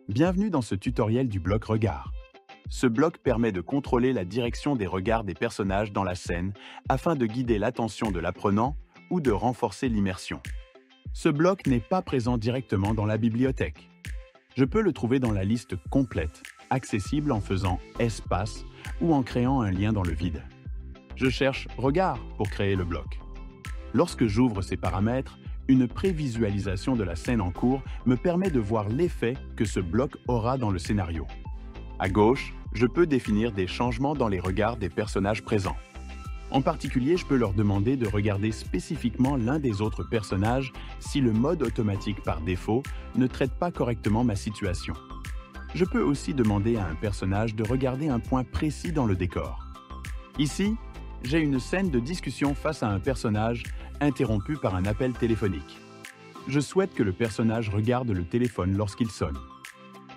Bienvenue dans ce tutoriel du bloc regard. Ce bloc permet de contrôler la direction des regards des personnages dans la scène afin de guider l'attention de l'apprenant ou de renforcer l'immersion. Ce bloc n'est pas présent directement dans la bibliothèque. Je peux le trouver dans la liste complète, accessible en faisant Espace ou en créant un lien dans le vide. Je cherche Regard pour créer le bloc. Lorsque j'ouvre ces paramètres, une prévisualisation de la scène en cours me permet de voir l'effet que ce bloc aura dans le scénario. À gauche, je peux définir des changements dans les regards des personnages présents. En particulier, je peux leur demander de regarder spécifiquement l'un des autres personnages si le mode automatique par défaut ne traite pas correctement ma situation. Je peux aussi demander à un personnage de regarder un point précis dans le décor. Ici, j'ai une scène de discussion face à un personnage interrompue par un appel téléphonique. Je souhaite que le personnage regarde le téléphone lorsqu'il sonne.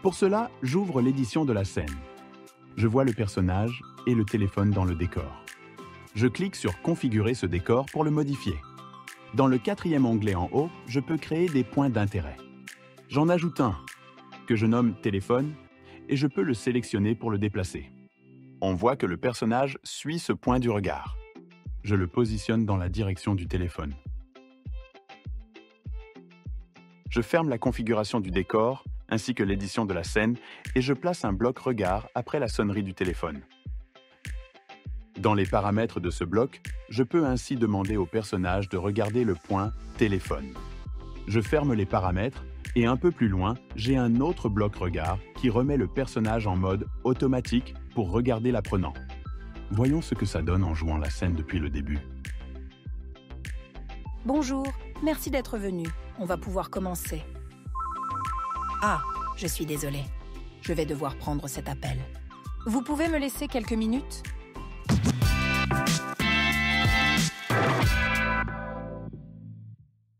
Pour cela, j'ouvre l'édition de la scène. Je vois le personnage et le téléphone dans le décor. Je clique sur « Configurer ce décor » pour le modifier. Dans le 4e onglet en haut, je peux créer des points d'intérêt. J'en ajoute un, que je nomme « Téléphone » et je peux le sélectionner pour le déplacer. On voit que le personnage suit ce point du regard. Je le positionne dans la direction du téléphone. Je ferme la configuration du décor ainsi que l'édition de la scène et je place un bloc regard après la sonnerie du téléphone. Dans les paramètres de ce bloc, je peux ainsi demander au personnage de regarder le point téléphone. Je ferme les paramètres et un peu plus loin, j'ai un autre bloc regard qui remet le personnage en mode automatique pour regarder l'apprenant. Voyons ce que ça donne en jouant la scène depuis le début. Bonjour, merci d'être venu. On va pouvoir commencer. Ah, je suis désolée. Je vais devoir prendre cet appel. Vous pouvez me laisser quelques minutes ?